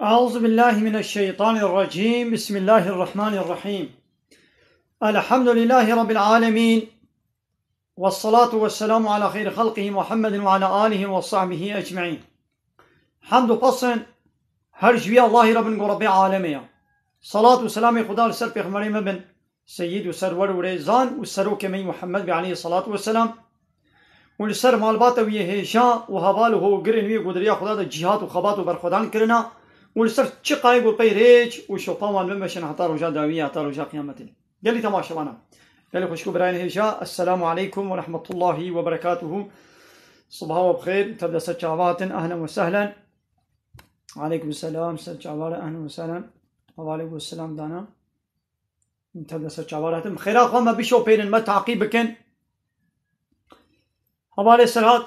أعوذ بالله من الشيطان الرجيم. بسم الله الرحمن الرحيم. الحمد لله رب العالمين، والصلاة والسلام على خير خلقه محمد وعلى آله وصحبه أجمعين. حمد و پسند هر جوی الله رب رب عالمه. صلاة و سلام خدا لسر پیغمبر مبن سید و سرور و ریزان و سروک می محمد علیه الصلاة والسلام و لسر مالبات و هیشا و حوال و گرن وی گدریا خدا دا جهاد و خبات و برخودان کرنا و لسر چی قایق و پیریج و شوپامان بمشن حتی رجا داویه حتی رجا قیامتین. قال لي تماشوانا قال لي خوشكو براين هيشا. السلام عليكم ورحمة الله وبركاته. صباح وبخير. تبدأ سجعوات أهلا وسهلا. عليكم السلام سجعوات أهلا وسهلا. وعليكم السلام دانا. تبدأ سجعوات بخير. أخوان ما بيشو بين ما تعقيبكن حوالي سرات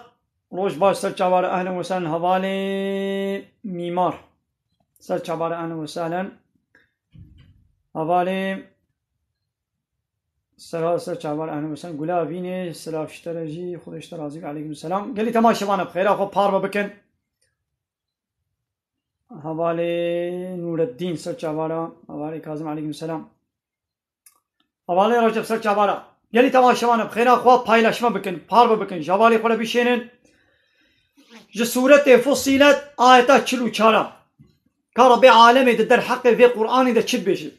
روش باش سجعوات أهلا وسهلا. حوالي ميمار سجعوات أهلا وسهلا. حوالي سر چاوار اهلا وسهلا. گلابینه سلاف اشتراجی خود اشترازی علیکم السلام. قال لي تماشوانا بخير. اخو پار بکن. حواله نور الدین سر چاوارا. حواله کاظم علیکم السلام. حواله رجب سر چاوارا. قال لي تماشوانا بخير. اخو پایلاشما بکن پار بکن. جوالی خود بشینن. ج سورة فصلت آیتا 44 که رب عالمه در حق في قرآنی در چی بشه.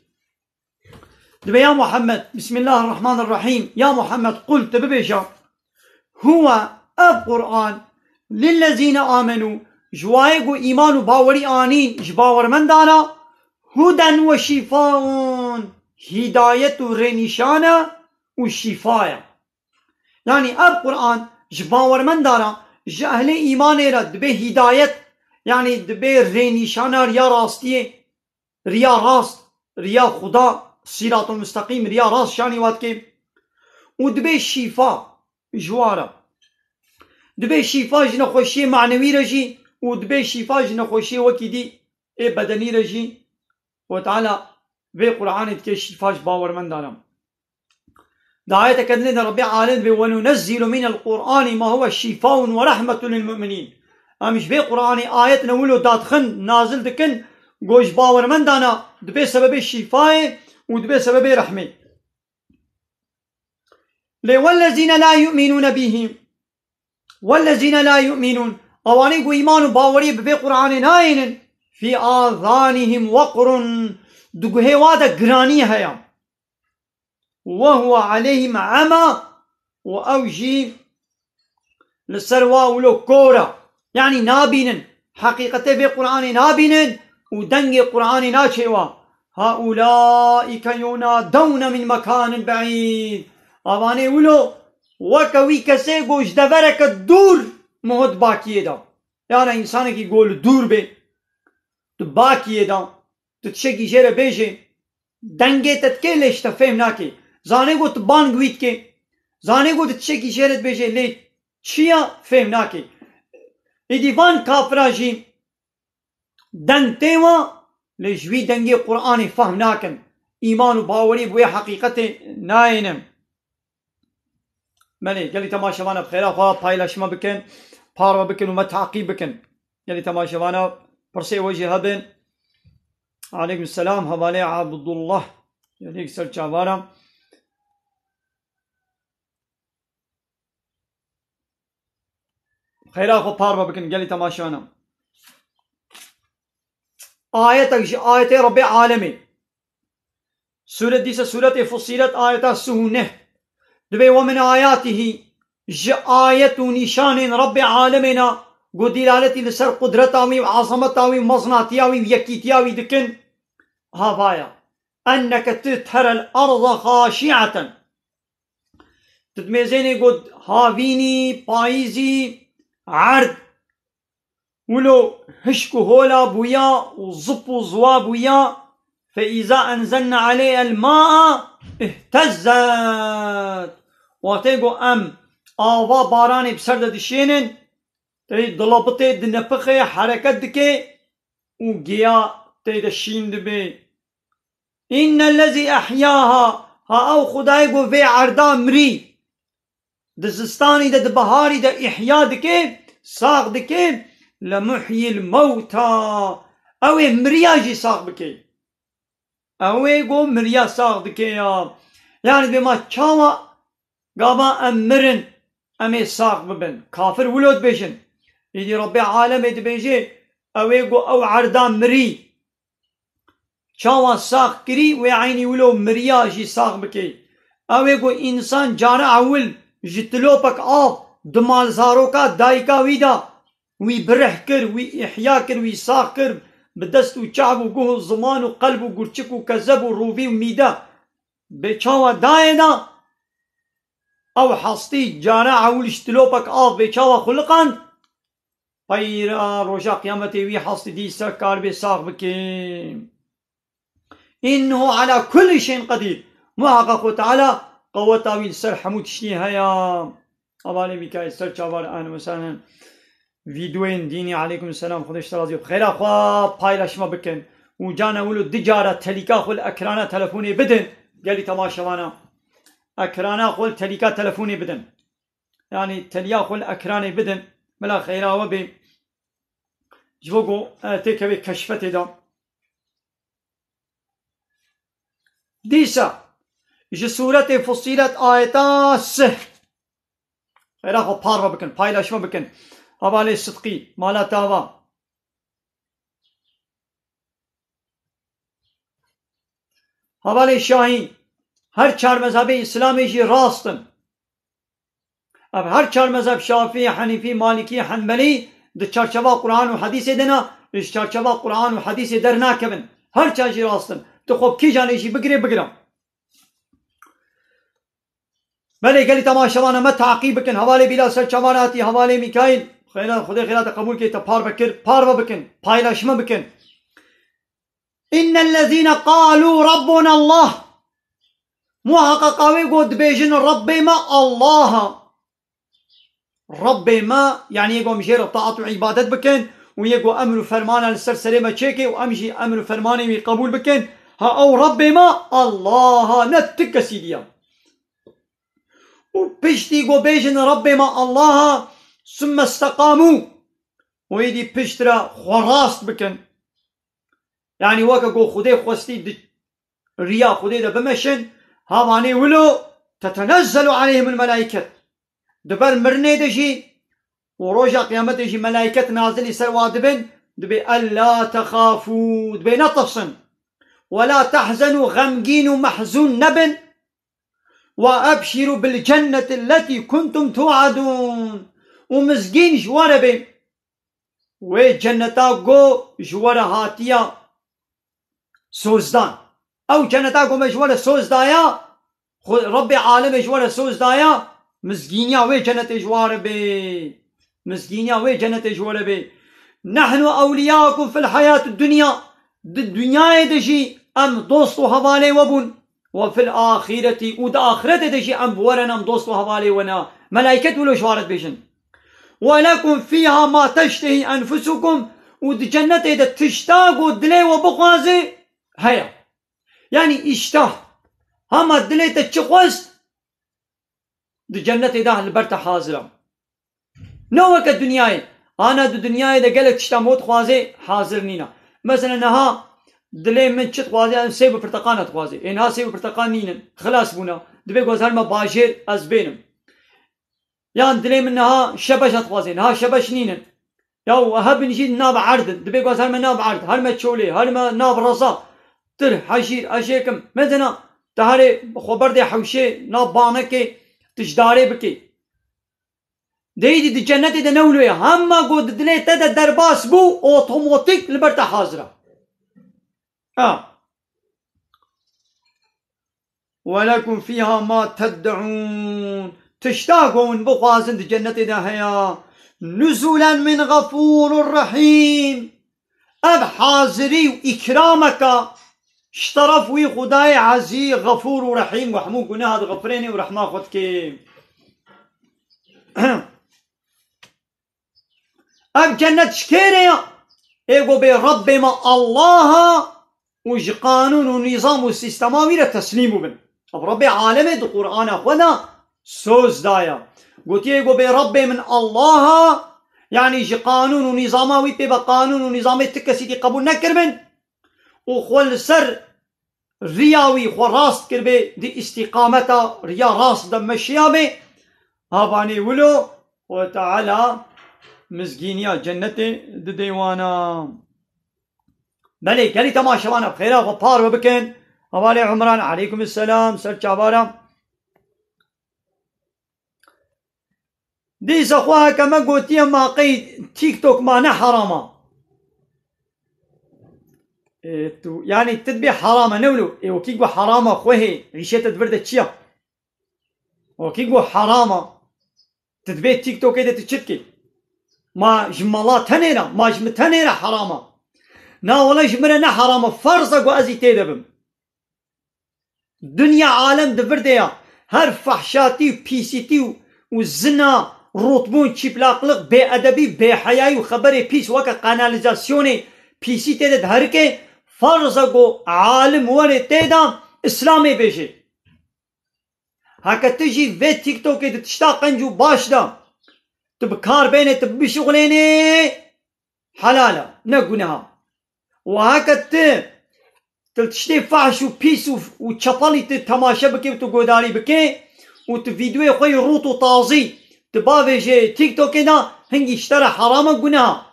دبي يا محمد بسم الله الرحمن الرحيم. يا محمد قلت ببيشا هو القرآن للذين آمنوا جوايقو إيمان باوري آنين جباور من دانا هدى وشفاء هداية رنشانة وشفاء. يعني القرآن جباور من دانا جهل إيمان رد دبي هداية يعني دبي رنشانة ريا راستيه ريا راست ريا خدا صراط المستقيم ريا راس شاني واتكي ودبي شفاء جوارا دبي شفاء جنا خوشي معنوي رجي ودبي شفاء جنا خوشي وكيدي اي بدني رجي وتعالى في قرآن تكي شفاء باور من دارم دعاية كدنا ربي عالم وننزل من القرآن ما هو شفاء ورحمة للمؤمنين. امش في قرآن آية نولو دادخن نازل دكن گوش باور من دانا دبي سبب الشفاء ودبي سبب رحمه. والذين لا يؤمنون به والذين لا يؤمنون اواني قو ايمان باوري ببي قرآن ناين في آذانهم وقر دقو هوادا قراني هيا وهو عليهم عمى واوجي للسروا ولو كورا يعني نابين حقيقة في قرآن نابين ودنگ قرآن ناچوا. هؤلاء ينادون من مكان بعيد اواني ولو وكوي كسي گوش دورك دور مهد باكيه دا. يعني انسان کی گول دور بي تو باكيه دا تو تشكي جيره بيجي دنگه تتكيلش تفهم ناكي زاني گو تبان گويت كي زاني گو تشكي جيره بيجي لي چيا فهم ناكي اديفان كافراجي دن تيوا لجوي دنگي قرآن فهم ناكن إيمان وباوري بوي حقيقته ناينم. ملي قال لي تماشوانا بخير. أخوة بايلاشما بكن باروا بكن وما تعقيب بكن. قال لي تماشوانا برسي وجه هبن. عليكم السلام. حوالي عبد الله يليك سر جاوانا. خير أخوة باروا بكن. قال لي تماشوانا آية رب عالمي سورة ديسة سورة فصيلت آية سهونة دبي ومن آياته آية نشان رب عالمنا قد دلالتي لسر قدرتاوي وعظمتاوي ومصنعتياوي ويكيتياوي دكن هذايا أنك تتهر الأرض خاشعة تتميزيني قد هافيني بايزي عرض ولو هشكو هولا بويا وزبو زوا بويا فإذا أنزلنا عليه الماء اهتزت واتيقو أم آوا باراني بسرد دشينن تريد ضلبطي دنفخي حركت دكي وقيا تريد الشين دبي إن الذي أحياها ها أو خدايقو في عردا مري دزستاني دا دبهاري دا إحيا دكي ساق دكي لمحيي الموتى اوه مريا جي ساق بكي اوه قو مريا ساق بكي يعني بما چاوا قابا امرن امي ساق ببن كافر ولود بيشن يدي ربي عالم يدبيجي اوه قو او عردان مري چاوا ساق كري ويعيني ولو مريا جي ساق بكي اوه قو انسان جانا اول جتلو بك دمال زاروكا دايكا ويدا وي برح كر وي احيا كر وي ساق كر بدست وشعب وقوه الزمان وقلب وقرشك وكذب وروبي وميدا بيشاوا داينا او حصتي جانا عول اشتلوبك بيشاوا خلقان طيرا روشا قيامتي وي حصتي دي سكار بساق بكي انه على كل شيء قدير محقق تعالى قوة تاويل سر حمود شتيها يا أبالي ميكايل سر چاوار أهلا وسهلا فيديوين ديني عليكم السلام خدش ترازي بخير أخوة بايلاشما بكن وجانا ولو دجارة تليكا خل أكرانا تلفوني بدن قالي تماشوانا أكرانا خل تليكا تلفوني بدن يعني تليا خل أكراني بدن ملا خيرا وبي جوغو تيكا بي كشفتي دا ديسا جسورة فصيلة آيتا سه خيرا خو بارا بكن بايلاشما بكن حوالي صدقي مالا تاوا حوالي شاهین هر چار مذهب اسلامی جی راستن اب هر چار مذهب شافعی حنیفی مالکی حنبلی د چارچوبا قرآن و حدیث دنا اش چارچوبا قرآن و حدیث در ناکبن هر چار جی راستن تو خوب کی جانه جی بگرم بله گلی تماشاوانا ما تعقیب بکن حوالي بلا سر چواناتی حوالي میکائیل خیرا خدا خیرات قبول کی تا پار بکن پایلاشما بکن إن الذين قالوا ربنا الله محققاوي قد بيجن ربي ما الله ربي ما يعني يقوم مشير طاعة وعبادت بكن ويقو أمر فرمانا للسلسلة ما تشيكي وأمشي أمر فرماني قبول بكن ها أو ربي ما الله نتك سيديا وبشتي قو بيجن ربي ما الله ثم استقاموا ويدي بشترا خراست بكن يعني وكا قو خدي خوستي ريا خدي دا بمشن هاماني ولو تتنزل عليهم الملائكة دبر مرني دجي وروجا قيامت دجي ملائكة نازل يسر وادبن دبي ألا تخافوا دبي نطفصن ولا تحزنوا غمجين ومحزون نبن وأبشروا بالجنة التي كنتم توعدون ومزجين جوار بين وجنتا قو جوار هاتيا سوزدان او جنتا قو مجوار سوزدايا ربي عالم جوار سوزدايا مزجينيا وي جنت جوار بي مزجينيا وي جنت جوار بي نحن أولياءكم في الحياة الدنيا دجي أم دوستو حوالي وبن وفي الآخرة ود آخرة دجي أم بورنا أم دوستو حوالي ونا ملائكة ولو شوارت بيشن ولكم فيها ما تشتهي أنفسكم ود جنة إذا تشتاق ودلي وبخوازي هيا يعني اشتاه هما دلي تتشخوست دي جنة إذا البرت حاضرة نوك الدنيا أنا دو دنيا إذا قالك تشتا موت خوازي حاضر نينا مثلا نها دلي من تشت خوازي سيب برتقانة خوازي إنها سيب برتقان نينا خلاص بونا دبي قوز هالما باجر أزبينم يعني دلي منها شبش خوازي نها شبش نينا ياو هب نجي ناب عرض دبي قوز هالما ناب عرض هالما تشولي هالما ناب رصا تر حشير أشيكم مثلا تهاري خبر دي حوشي ناب بانكي تجداري بكي دي جنة دي نولوية هما قد دلي تدا درباس بو اوتوماتيك لبرتا حاضرة ولكم فيها ما تدعون تشتاقون بخوازن دي جنة دي هيا نزولا من غفور رحيم اب حاضري وإكرامك اشترف وي خداي عزي غفور ورحيم وحمو قلنا هذا غفريني ورحمة خدك اب جنة شكيريا ايقو بي ربي ما الله وج قانون ونظام وسيستماوي لتسليمو بن اب ربي عالمي دو قرآن اخوانا سوز دايا قلت ايقو بي ربي من الله يعني جي قانون ونظاماوي بيبا قانون ونظامي تكسي دي قبول نكربن وخوال سر رياوي خو راست كربي دي استقامتا ريا راست دم مشيابي هاباني ولو وتعالى مزگینیا جنت دیوانا بله گلی تماشاوانا بخیره و پار و بکن حوالی عمران علیکم السلام سر چابارا دي زخوها كما قلت ما قيد تيك توك ما حراما يعني التدبي حرامة نولو وكيقو حرامة خوهي عيشة تدبردة تشيا وكيقو حرامة تدبي تيك توك ايدة تشتكي ما جمالات تنيرا ما جم تنيرا حرامة نا ولا جمرنا حرامة فرصة قو ازي تيدبم دنيا عالم دبردة هر فحشاتي وبيسيتي والزنا روتبون تشيبلاقلق بي ادبي بي حياي وخبري بيس وكا قاناليزاسيوني بيسي تيدد هركي فرصة قو عالم وري تيدا اسلامي بيجي هكا تجي في تيك توك تشتاق انجو باش دا تبكار بيني تبي شغليني حلالة نقونها وهكا تلتشتي فحش وبيس وتشطلي تماشا بكي وتقوداري بكي وتفيديو خوي روتو طازي تبافي جي تيك توك دا هنجي اشترى حرامة قونها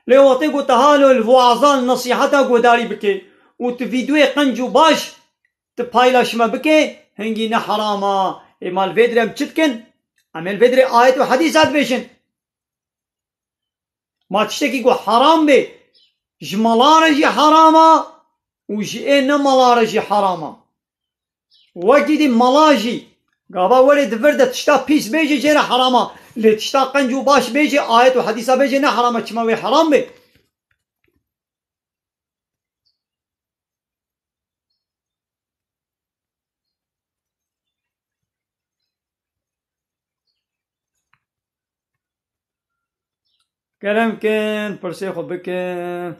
لوطي قو تهالو الفوعظان نصيحتا قوداري بكي وتفيديو قنجو باش تبايلاش ما بكي هنجي نحرامة مال فيدري بتشتكن عمل فيدري آيات وحديثات بيشن ما تشتكي قو حرام بي جمالارجي حرامة وجي ملارجي حرامة وجدي ملاجي قابا ولي دفردة تشتا بيس بيجي جينا حرامة اللي تشتا قنجو باش بيجي آيات وحديثة بيجي نا حرامة تشماوي حرام بي كلام كان برسيخو بكن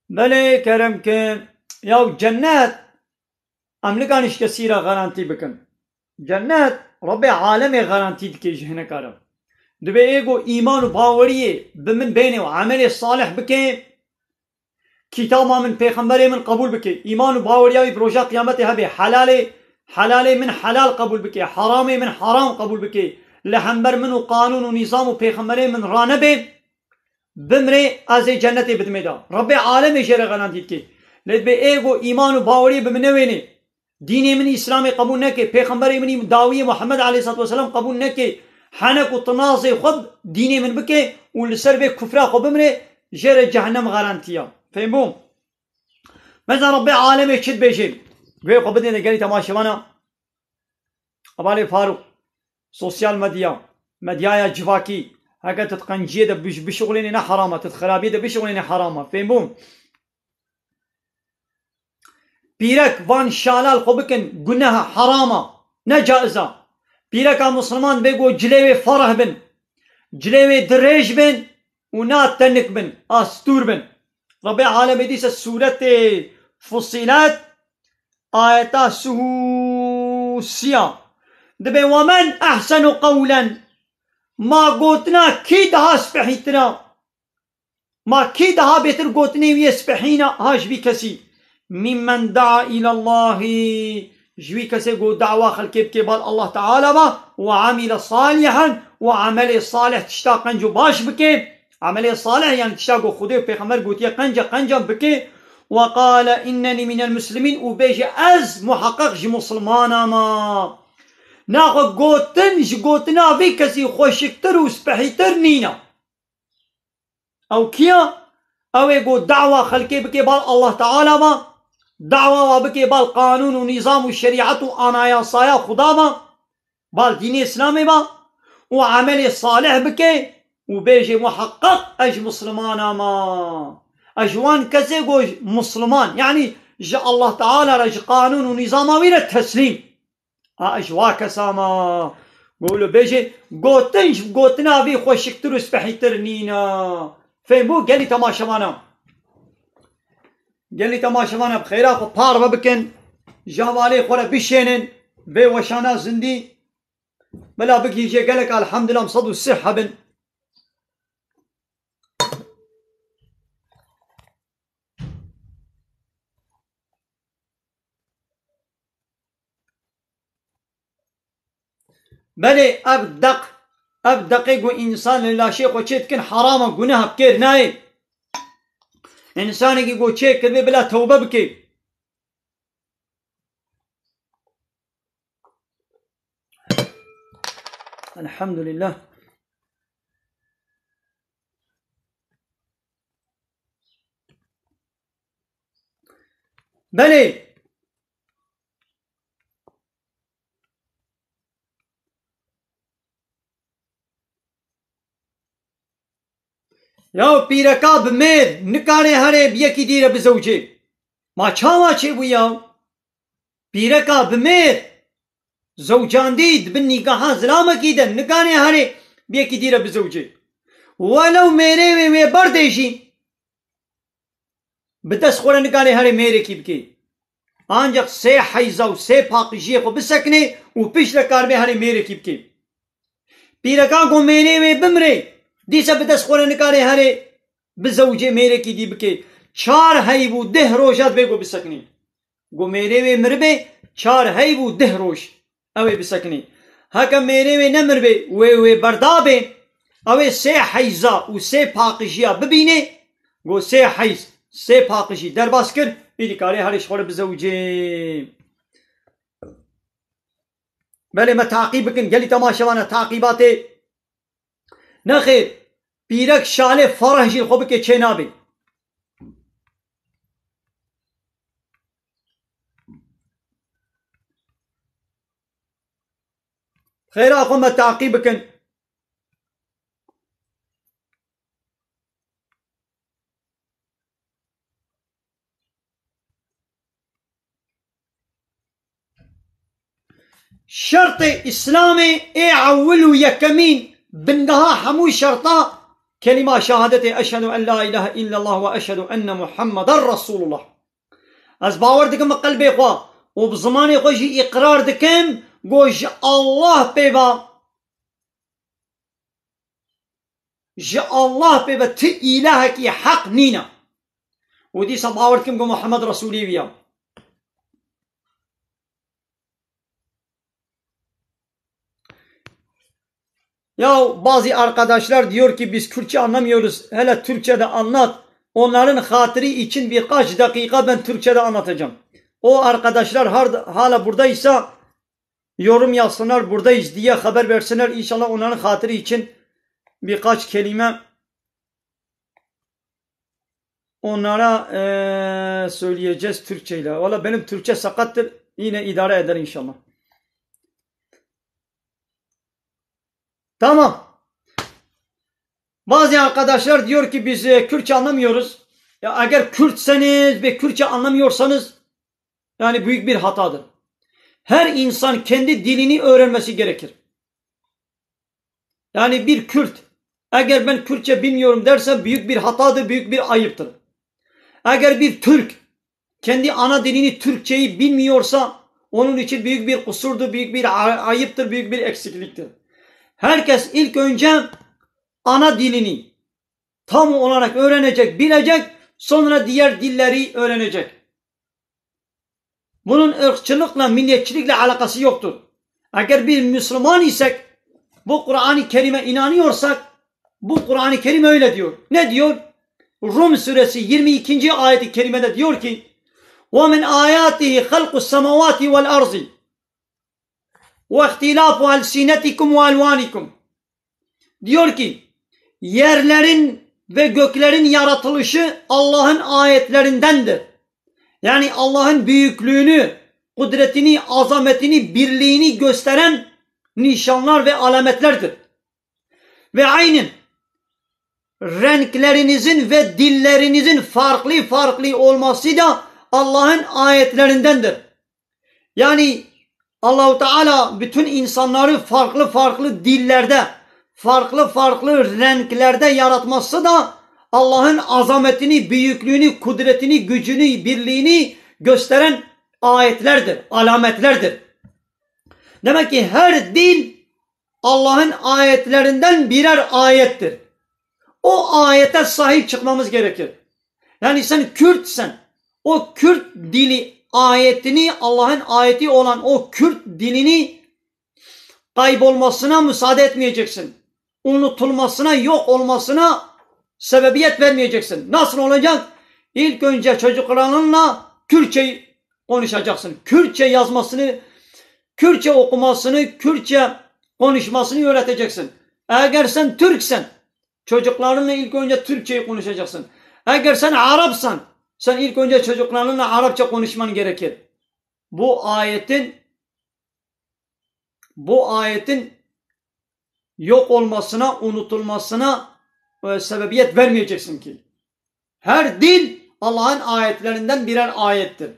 بله كرم كان ياو جنات املكانش كثيرة غرانتي بكن جنات ربي عالمي غرانتي دكي جهنة كارم دبي ايغو ايمان وباوريه بمن بيني وعملي الصالح بكي كتابا من پیغمبري من قبول بكي ايمان وباوريه بروجا قيامتي هبي حلالي من حلال قبول بكي حرامي من حرام قبول بكي لحنبر منو قانون ونظام وبيغمبري من رانبي بمري ازي جنتي بدميدا ربي عالمي جرى غرانتي دكي لدبي ايغو ايمان وباوريه بمنويني ديني من اسلامي قبول نكي پیغمبري مني داوية محمد عليه الصلاة والسلام قبول نكي حنك وطنازي خب ديني من بكي والسر بك كفرا خب بمري جرى جهنم غرانتيا فهمون مثلا ربي عالمي تشد بيجي وي قبضني قالي تماشي وانا ابالي فاروق سوسيال مديا جواكي هكا تتقنجيه ده بشغلين حرامه تتخرابيه ده بشغلين حرامه فهمون بيرك وان شالال خبكن قناها حرامه نجائزه بيرك مسلمان بيقو جليوي فرح بن جليوي دريج بن ونات تنك بن استور بن ربي عالم ديس السورة فصيلات آيات سوسيا دبي ومن أحسن قولا ما قوتنا كيدها سبحيتنا ما كيدها بيتر قوتني ويسبحينا هاش بي كسي ممن دعا إلى الله جوي كسي قو دعوة خلقي بكبال الله تعالى با وعمل صالحا وعمل صالح تشتاقا جو باش بكي عمل صالح يعني تشتاقو خدي وبيغمبر قوتيا قنجا بكي وقال إنني من المسلمين وبيجي أز محقق جي مسلمانا ما ناخو قوتنا في كسي خوشكتر وسبحيتر نينا أو كيا أو يقول دعوة خلقي بكبال الله تعالى ما دعوة بكي بال قانون ونظام والشريعة وأنايا صايا خداما بال دين إسلامي با وعمل صالح بكي وبيجي محقق أج مسلمان ما أجوان كسي قوج مسلمان يعني جاء الله تعالى رج قانون ونظام وين التسليم أجوا كساما قولوا بيجي قوتنا في خوشكتر وسبحيتر نينا Fe bu geli tamaşavana. Geli tamaşavana bxeyra xo parve bikin. Javali xore bişenin. Ve veşana zindi. Bela bikiyece gelek elhamdülillah sadu sıhha bin. بله اب دقیق و انسان لاشی خو چیت کن حرام گناه بکر نای انسانی که گو چه کرده بلا توبه بکی الحمدلله بله یا پیرکا بمیر نکاره هره بیکی دیره بزوجه ما چاوا چه بو یا پیرکا بمیر زوجان دید بن نگاها زلامه کیدن نکاره هره بیکی دیره بزوجه ولو میره و بردشی بدست خوره نکاره هره میره کی بکی ancak se hayza و se pakıjiye ko bisakne u pişle karbe hare mere ki bki piraka ko mere ve bimre disa بدست خوره نکاره هره بزوجه میره کی دی بکی چار هی بو ده روشات بگو بسکنی گو میره و مربه چار هی بو ده روش اوه بسکنی هکا میره و نمربه و بردابه اوه سه حیزا و سه پاقشیا ببینه گو سه حیز سه پاقشی در باس کر ایدی کاری هرش خوره بزوجه بله ما تعقیب بکن گلی تماشوانه تعقیبات نخیر پیرک شاله فرح جیل خوبه که چه نابی خیر آخو ما تعقیب بکن شرط اسلام ای اول و یکمین بنگها همو شرطا كلمة شهادة أشهد أن لا إله إلا الله وأشهد أن محمد رسول الله از باور دكم قلبي خوا وبزماني خوشي إقرار دكم گوش الله بيبا جاء الله بيبا ت إلهك حق نينا ودي باور دكم محمد رسولي بيا Ya bazı arkadaşlar diyor ki biz Kürtçe anlamıyoruz. Hele Türkçe'de anlat. Onların hatırı için birkaç dakika ben Türkçe'de anlatacağım. O arkadaşlar hala buradaysa yorum yazsınlar, buradayız diye haber versinler. İnşallah onların hatırı için birkaç kelime onlara söyleyeceğiz Türkçeyle. Valla benim Türkçe sakattır. Yine idare eder inşallah. Tamam. Bazı arkadaşlar diyor ki biz Kürtçe anlamıyoruz. Ya eğer Kürtseniz ve Kürtçe anlamıyorsanız yani büyük bir hatadır. Her insan kendi dilini öğrenmesi gerekir. Yani bir Kürt eğer ben Kürtçe bilmiyorum derse büyük bir hatadır, büyük bir ayıptır. Eğer bir Türk kendi ana dilini Türkçeyi bilmiyorsa onun için büyük bir kusurdur, büyük bir ayıptır, büyük bir eksikliktir. Herkes ilk önce ana dilini tam olarak öğrenecek, bilecek, sonra diğer dilleri öğrenecek. Bunun ırkçılıkla, milliyetçilikle alakası yoktur. Eğer bir Müslüman isek, bu Kur'an-ı Kerim'e inanıyorsak, bu Kur'an-ı Kerim öyle diyor. Ne diyor? Rum suresi 22. ayet-i kerimede diyor ki وَمِنْ آيَاتِهِ خَلْقُ السَّمَوَاتِ وَالْأَرْضِ وَاخْتِلَافُ أَلْسِنَتِكُمْ وَأَلْوَانِكُمْ diyor ki yerlerin ve göklerin yaratılışı Allah'ın ayetlerindendir. Yani Allah'ın büyüklüğünü, kudretini, azametini, birliğini gösteren nişanlar ve alametlerdir. Ve aynen renklerinizin ve dillerinizin farklı farklı olması da Allah'ın ayetlerindendir. Yani Allah-u Teala bütün insanları farklı farklı dillerde, farklı farklı renklerde yaratması da Allah'ın azametini, büyüklüğünü, kudretini, gücünü, birliğini gösteren ayetlerdir, alametlerdir. Demek ki her din Allah'ın ayetlerinden birer ayettir. O ayete sahip çıkmamız gerekir. Yani sen Kürtsen, o Kürt dili ayetini, Allah'ın ayeti olan o Kürt dilini kaybolmasına müsaade etmeyeceksin. Unutulmasına, yok olmasına sebebiyet vermeyeceksin. Nasıl olacak? İlk önce çocuklarınla Kürtçe konuşacaksın. Kürtçe yazmasını, Kürtçe okumasını, Kürtçe konuşmasını öğreteceksin. Eğer sen Türksen, çocuklarınla ilk önce Türkçeyi konuşacaksın. Eğer sen Arapsan, sen ilk önce çocuklarınla Arapça konuşman gerekir. Bu ayetin yok olmasına, unutulmasına sebebiyet vermeyeceksin ki. Her dil Allah'ın ayetlerinden birer ayettir.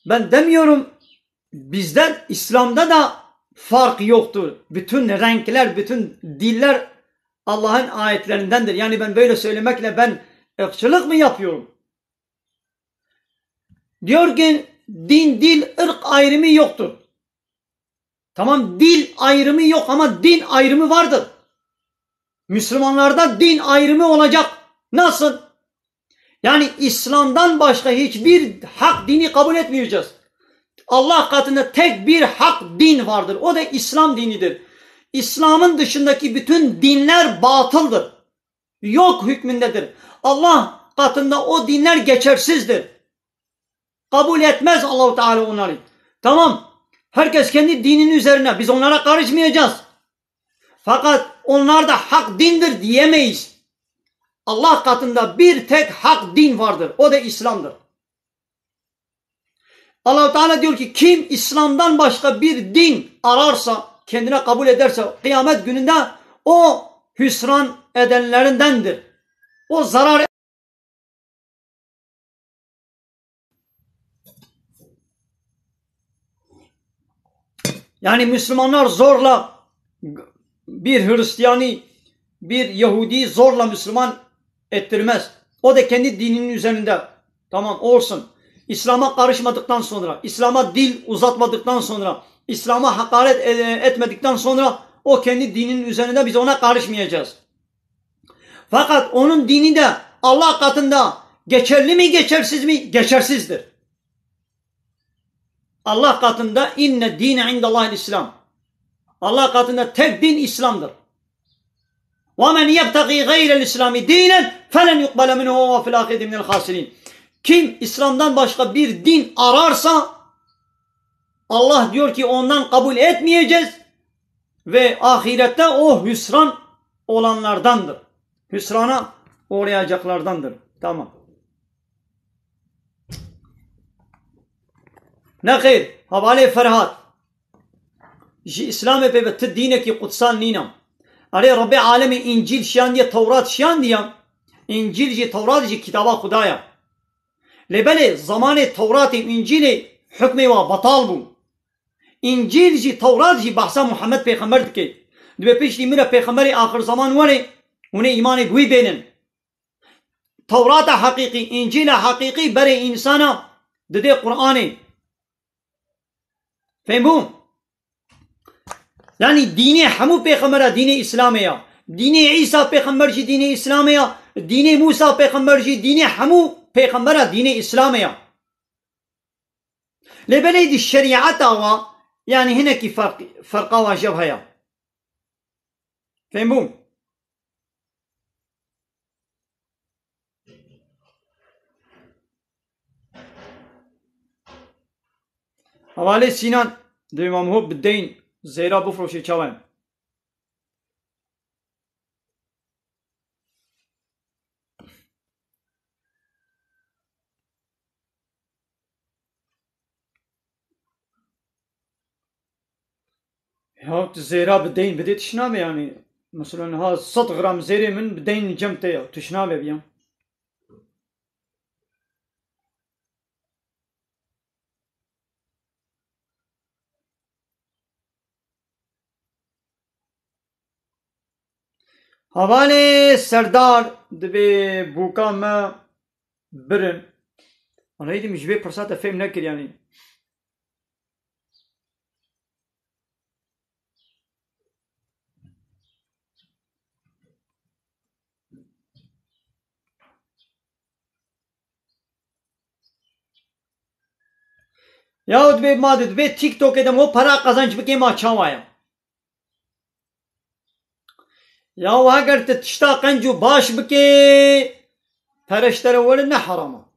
Ben demiyorum bizden, İslam'da da fark yoktur. Bütün renkler, bütün diller Allah'ın ayetlerindendir. Yani ben böyle söylemekle ben ırkçılık mı yapıyorum? Diyor ki din, dil, ırk ayrımı yoktur. Tamam, dil ayrımı yok ama din ayrımı vardır. Müslümanlarda din ayrımı olacak. Nasıl? Yani İslam'dan başka hiçbir hak dini kabul etmeyeceğiz. Allah katında tek bir hak din vardır. O da İslam dinidir. İslam'ın dışındaki bütün dinler batıldır. Yok hükmündedir. Allah katında o dinler geçersizdir. Kabul etmez Allah-u Teala onları. Tamam. Herkes kendi dininin üzerine. Biz onlara karışmayacağız. Fakat onlar da hak dindir diyemeyiz. Allah katında bir tek hak din vardır. O da İslam'dır. Allah-u Teala diyor ki kim İslam'dan başka bir din ararsa, kendine kabul ederse kıyamet gününde o hüsran edenlerindendir. O zarar. Yani Müslümanlar zorla bir Hristiyani, bir Yahudi zorla Müslüman ettirmez. O da kendi dininin üzerinde. Tamam olsun. İslam'a karışmadıktan sonra, İslam'a dil uzatmadıktan sonra, İslam'a hakaret etmedikten sonra o kendi dininin üzerinde biz ona karışmayacağız. Fakat onun dini de Allah katında geçerli mi geçersiz mi? Geçersizdir. Allah katında inne dine indallahil İslam. Allah katında tek din İslam'dır. وَمَنْ يَبْتَغِي غَيْرَ الْإِسْلَامِ دِينًا فَلَنْ يُقْبَلَ مِنْهُ وَهُوَ فِي الْآخِرَةِ مِنَ الْخَاسِرِينَ. Kim İslam'dan başka bir din ararsa Allah diyor ki ondan kabul etmeyeceğiz ve ahirette o hüsran olanlardandır. Hüsrana uğrayacaklardandır. Tamam. Ne hayır? Havale Ferhat. İslam pe ve dine ki kutsal ninam. Are Rabbi alemi İncil şiyan diye Tevrat şiyan diye İncil ji Tevrat ji kitaba Hudaya. Lebele zamanı Tevrat İncil'i hükmü ve batal bu. İncil ji Tevrat ji bahsa Muhammed peygamber ki. Dve peş limira peygamberi ahir zaman vare une imanı guy benin. Tevrat'a hakiki, İncil'e hakiki bere insana dedi Kur'an'ı. Fehmum? Yani dini hamu peygambera dini İslam'ya, dini İsa peygamberci dini İslam'ya, dini Musa peygamberci dini hamu peygambera dini İslam'ya. Lebeleydi şeriata ve yani hineki farka ve cevhaya. Fehmum? Havale Sinan duymam hub biddeyn zeyra bufroşi çavan. Ya zeyra biddeyn bidet şname yani. Mesela ha 100 gram zeyre min biddeyn cemte ya. Tüşname biyam. Havale serdar dibe buka me birin. Anaydim jibe fırsat efem nekir yani. Ya dibe madde dibe TikTok edem o para kazanç bike ma çavaya. Ya eğer te tişta qencu baş bike periştere verin ne harama.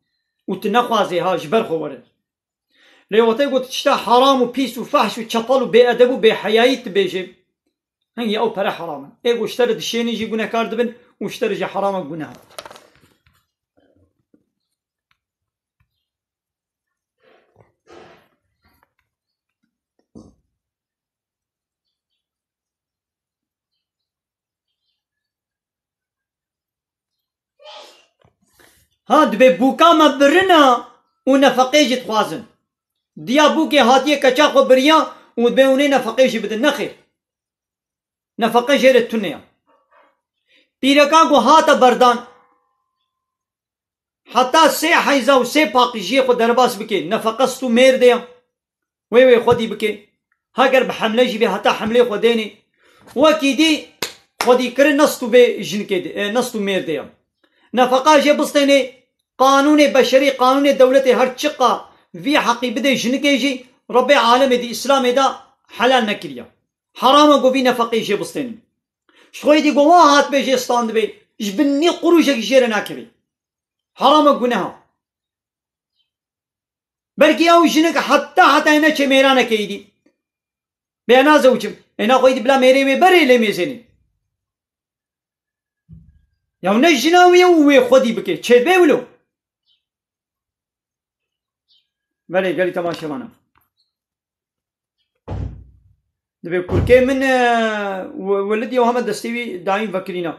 Ut nexwazi ha jber xo verin. Lewate got tişta haram u pis u fahş u çapal u beedeb u behayayit bejib. Hangi o para haram. Ego işleri dişeni ji günahkar dibin u işleri ji harama günah. Ha dibe buka me birina u nefaqe jî dixwazin. Diya bûkê hatiye keça xwe biriya û dibe hûnê nefaqe jî bidin. Nexêr. Nefaqe jê re tune ya. Pîreka ku hate berdan heta sê heyza û sê paqîjiyê xwe derbas bike. Nefaqe stû mêr de ya. Wê wê xwedî bike. Heger bi hemle jî bê heta hemlê xwe denê. Wekî dî xwedîkirin ne stû bê jinkê ne stû mêr de ya. Nefaka jê bistênê kanûnê beşerî kanûnê dewletê her çiqa vî heqî bide jinikê jî Rabbê alemê dî İslamê de helal nekiriye. Haram e got vî nefaqê jê bistênî. Ji xwe dî got wa hat bê jê stan dibe ji bin nî qurûjekî jê re nakevî. Haram e guneha. Belkî ew jinik heta neçe mêranekê dî. Bê nazewçim. Êna xwe dî bila mêrê wê berê lê mêzenî. Ya ne jina wê û wê xwedî bike. Çêbê wilo. Belê gelî temaşevana. Dibe kurkê min welidî ew heme destê wî dayîn vekirîna.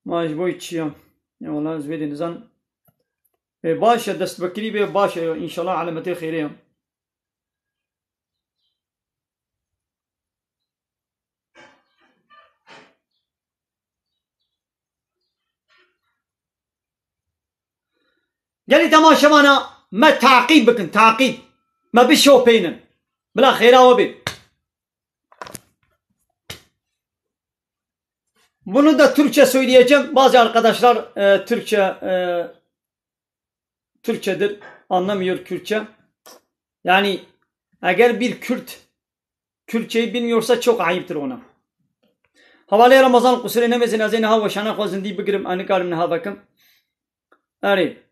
Ma ji bo çi ya. Ya wala ez vê dê nizan. Baş e destvekirî bê baş e înşallah elemetê xêrê ya. Gelî temaşevana me takîb bikin takîb. Me bişopênin. Bila xêra we bê. Bunu da Türkçe söyleyeceğim. Bazı arkadaşlar Türkçedir. Anlamıyor Kürtçe. Yani eğer bir Kürt Kürtçeyi bilmiyorsa çok ayıptır ona. Havale Ramazan kusure nemezin azeyne hava şana khwazindi bigirim anikarim neha bakım. Evet.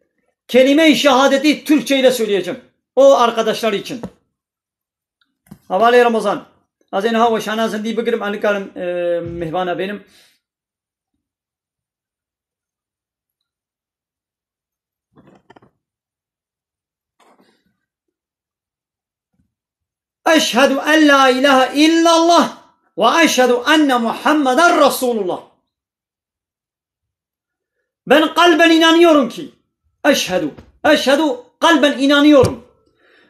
Kelime-i şehadeti Türkçe ile söyleyeceğim. O arkadaşlar için. Havale Ramazan. Azeyne hava şana zindi bigirim anikarim mihvana benim. Eşhedü en la ilahe illallah ve eşhedü enne Muhammeden Resulullah. Ben kalben inanıyorum ki eşhedü kalben inanıyorum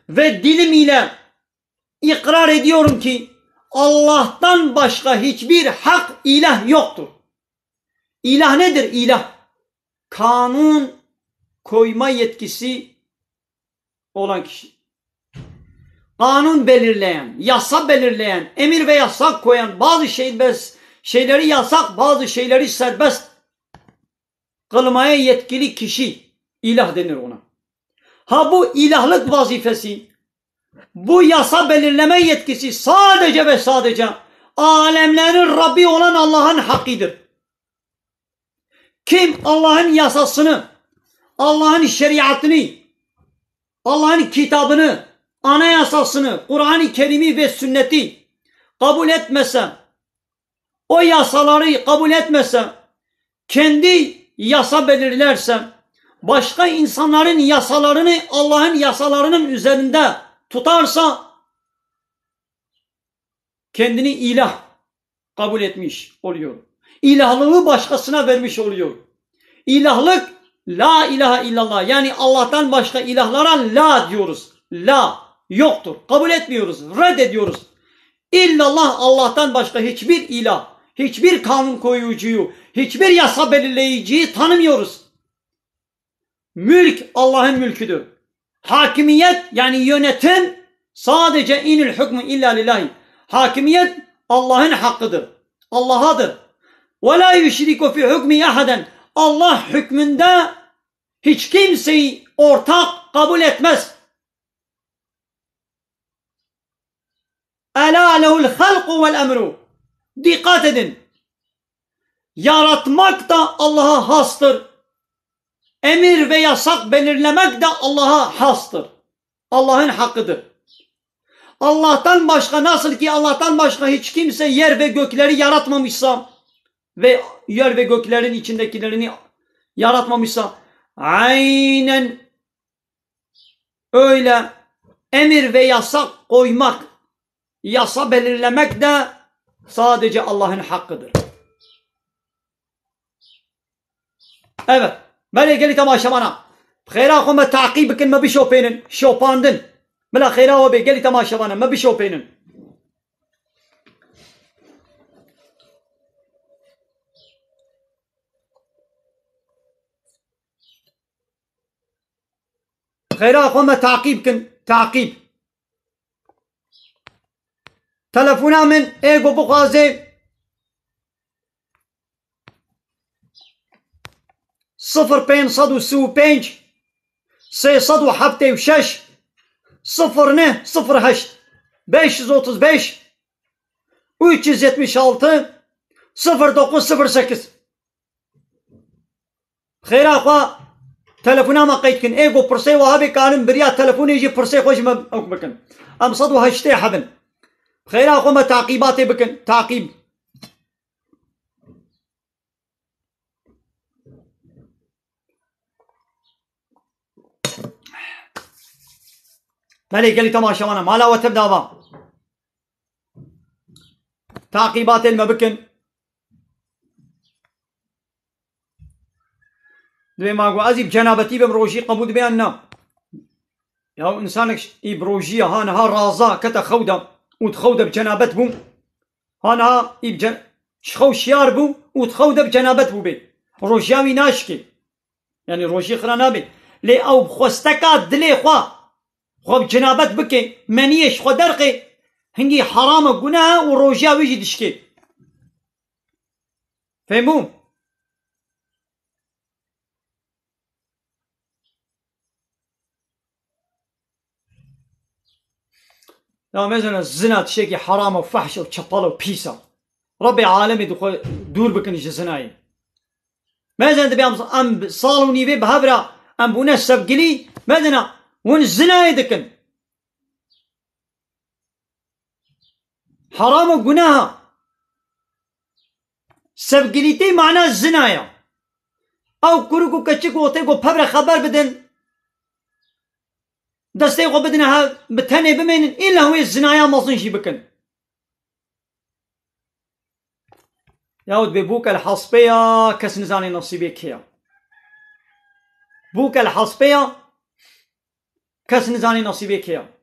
ve dilim ile ikrar ediyorum ki Allah'tan başka hiçbir hak ilah yoktur. İlah nedir? İlah kanun koyma yetkisi olan kişi. Kanun belirleyen, yasa belirleyen, emir ve yasak koyan, bazı şeyleri yasak, bazı şeyleri serbest kılmaya yetkili kişi ilah denir ona. Ha bu ilahlık vazifesi, bu yasa belirleme yetkisi sadece ve sadece alemlerin Rabbi olan Allah'ın hakkıdır. Kim Allah'ın yasasını, Allah'ın şeriatını, Allah'ın kitabını, anayasasını, Kur'an-ı Kerim'i ve sünneti kabul etmese, o yasaları kabul etmese, kendi yasa belirlerse, başka insanların yasalarını Allah'ın yasalarının üzerinde tutarsa, kendini ilah kabul etmiş oluyor. İlahlığı başkasına vermiş oluyor. İlahlık la ilahe illallah, yani Allah'tan başka ilahlara la diyoruz. La yoktur. Kabul etmiyoruz. Reddediyoruz. İllallah, Allah'tan başka hiçbir ilah hiçbir kanun koyucuyu, hiçbir yasa belirleyiciyi tanımıyoruz. Mülk Allah'ın mülküdür. Hakimiyet yani yönetim sadece inil hükmü illa lillahi. Hakimiyet Allah'ın hakkıdır. Allah'adır. Ve la yüşriku fi hükmü ahaden. Allah hükmünde hiç kimseyi ortak kabul etmez. Ela lehul halqu vel emru. Dikkat edin. Yaratmak da Allah'a hastır. Emir ve yasak belirlemek de Allah'a hastır. Allah'ın hakkıdır. Allah'tan başka, nasıl ki Allah'tan başka hiç kimse yer ve gökleri yaratmamışsa ve yer ve göklerin içindekilerini yaratmamışsa aynen öyle emir ve yasak koymak, yasa belirlemek de sadece Allah'ın hakkıdır. Evet. Böyle gelin tamaşa bana. Khayra khuma ta'qib kin ma bi şopinin. Şopandın. Mela khayra o be gelin tamaşa bana ma bi şopinin. Khayra khuma ta'qib kin ta'qib. Telefona min ego bu gaze 0535 676 08 535 376 0908 خير اخوا تلفونا ما قيد كن ايجو برسي وهابي كانن بريا تلفون يجي برسي خوش ما بكن ام صدو هشتي حبن خير اخوا ما تعقيباتي بكن تعقيب مالي قال لي تماشى وانا ما لا وتبدا با تعقيبات المبكن دوی ما قو ازيب جنابتي بمروجي قبود بياننا يا انسانك يبروجي هانها رازا كتا خودا وتخودا بجنابت بو هانها يبجن شخو شيار بو وتخودا بجنابت بو بي روجياوي ناشكي يعني روجي خرانابي لي او بخوستكا دلي خوا خو بجنابت بكي منيش خو درقي هنجي حرام قناها وروجياوي يجي دشكي فهمو لا مثلا الزنا تشيكي حرام وفحش وشطله وبيسا ربي عالمي دور بكن جزناي مثلا تبي ام صالوني بي بهبرا ام بنسب قلي مثلا وين الزنا يدكن حرام وقناها سبقليتي معناه الزنايا او كركو كتشكو وطيقو بهبرا خبر بدن دستي خو بدنا بتهني بمن إلا هو الزنايا مصن شي بكن ياود ببوك الحصبية كس نزاني نصيبي كيا بوك الحصبية كس نزاني نصيبي كيا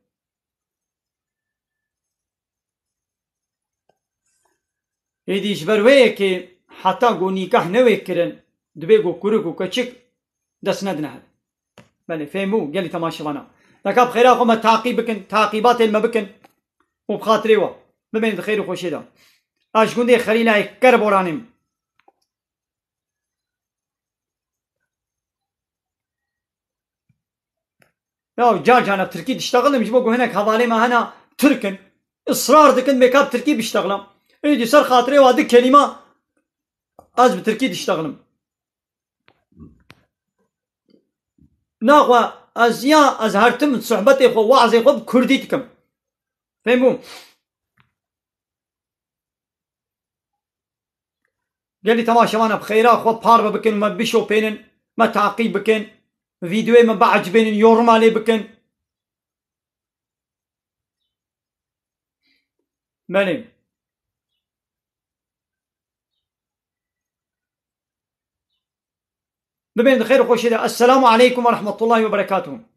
يديش برويك حتى قو نيكاح نويكرن دبيقو كوركو كتشك دس ندنها بله فهمو قال لي تماشي وانا لكاب خيرا خو ما تعقيب بكن تعقيبات الما بكن وبخاطري وا ببين خير وخوشي دا اش كوندي خلينا يكرب ورانم يا جانا تركي تشتغل مش بقول هناك حوالي ما هنا تركن اصرار دكن ميكاب تركي بيشتغلم يجي صار خاطري وا دي كلمه از بتركي تشتغلم ناقوا ازيا ازهرتم صحبتي خو وعظي خو بكرديتكم فهموا قال لي تماشى وانا بخيرا خو باربا بكن ما بيشو بينن ما تعقيب بكن فيديو ما بعج بينن يورم علي بكن مالين ببين خير وخوش السلام عليكم ورحمة الله وبركاته